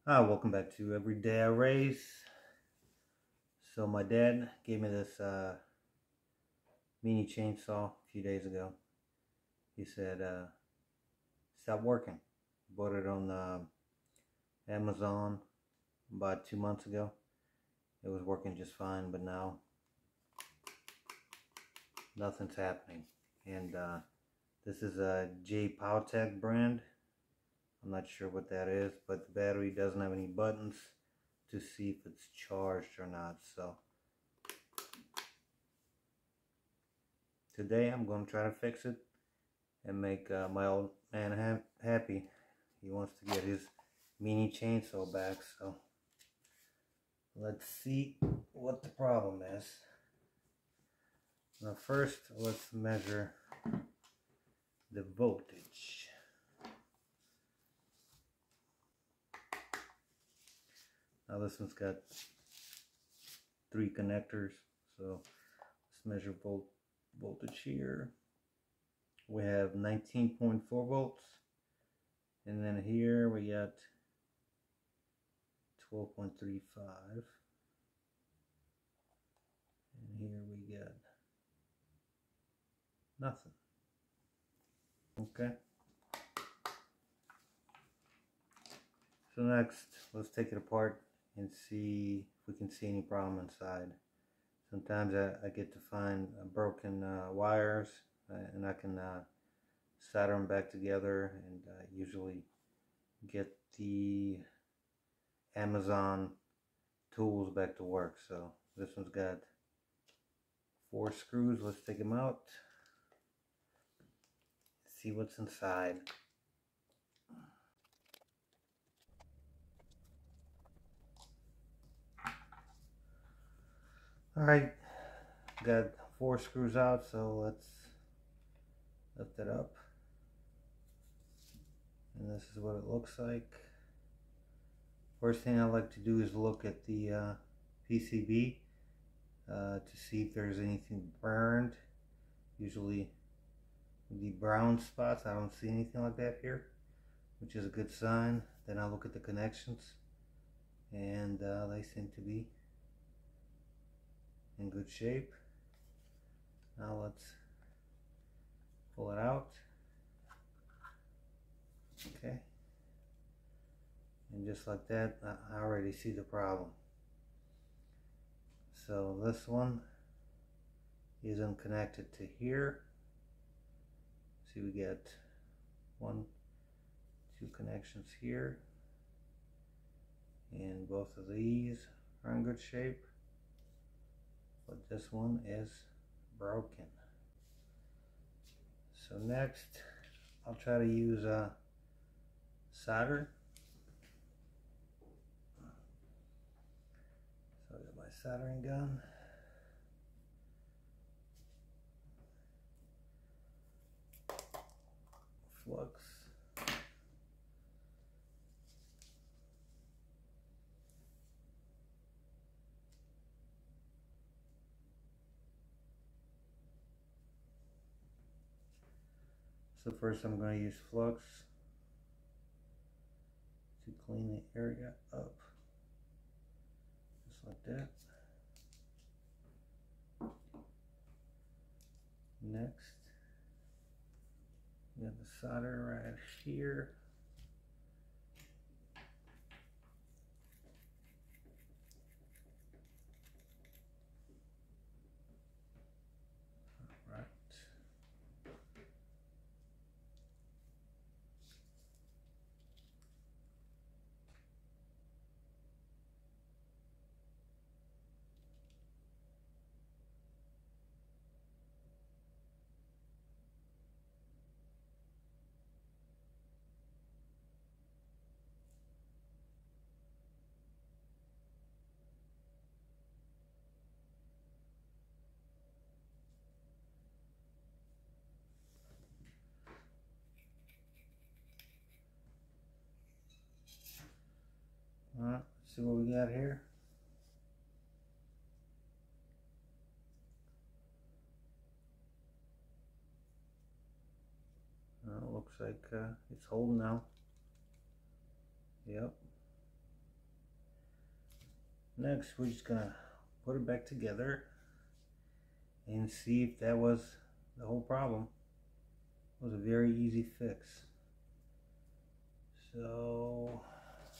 Welcome back to Everyday I Race. So my dad gave me this mini chainsaw a few days ago. He said, stop working. Bought it on Amazon about 2 months ago. It was working just fine, but now nothing's happening. And this is a JPOWTECH brand. I'm not sure what that is, but the battery doesn't have any buttons to see if it's charged or not. So today I'm going to try to fix it and make my old man happy. He wants to get his mini chainsaw back, so let's see what the problem is. Now first, let's measure the voltage. Now this one's got 3 connectors, so let's measure voltage here. We have 19.4 volts, and then here we got 12.35, and here we got nothing. Okay, so next let's take it apart and see if we can see any problem inside. Sometimes I get to find broken wires, and I can solder them back together, and usually get the Amazon tools back to work. So this one's got 4 screws. Let's take them out, see what's inside. Alright, got 4 screws out, so let's lift it up. And this is what it looks like. First thing I like to do is look at the PCB to see if there's anything burned. Usually the brown spots, I don't see anything like that here, which is a good sign. Then I look at the connections, and they seem to be in good shape. Now let's pull it out. Okay, and just like that, I already see the problem. So this one isn't connected to here. See, we get 1, 2 connections here, and both of these are in good shape, but this one is broken. So next I'll try to use solder. So I got my soldering gun. Flux. So first I'm going to use flux to clean the area up, just like that. Next, we have the solder right here. All right. Alright, let's see what we got here. Looks like it's holding now. Yep. Next, we're just gonna put it back together and see if that was the whole problem. It was a very easy fix. So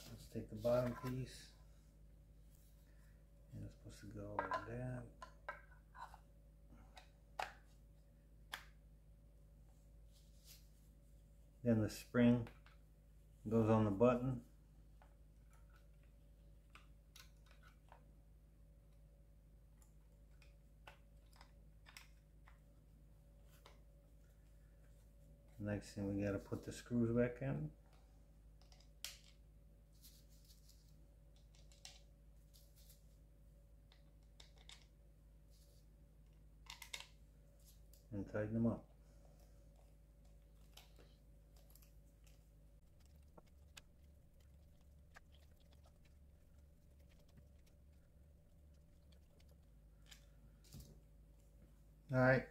let's take the bottom piece, and it's supposed to go like that. Then the spring goes on the button. Next thing, we got to put the screws back in. And tighten them up. Alright,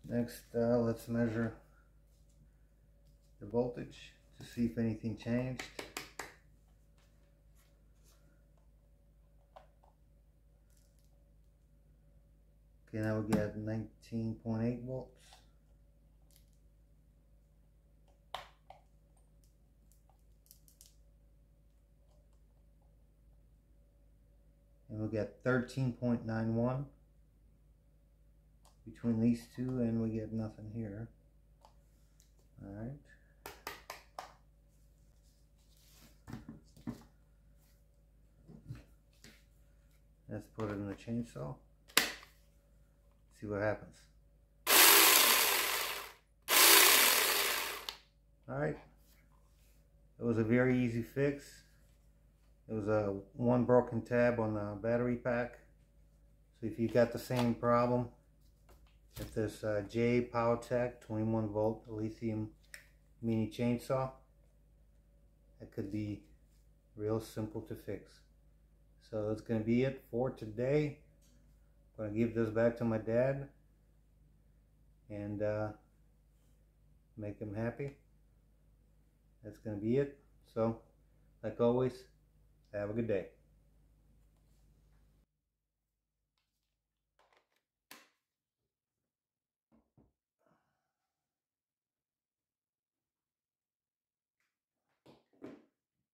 next let's measure the voltage to see if anything changed. Okay, now we got 19.8 volts. And we got 13.91 between these two, and we get nothing here. Alright. Let's put it in the chainsaw. See what happens. Alright. It was a very easy fix. It was a one broken tab on the battery pack. So if you got the same problem, if this JPOWTECH 21 volt lithium mini chainsaw, that could be real simple to fix. So that's going to be it for today. I'm going to give this back to my dad and make him happy. That's going to be it. So, like always, have a good day.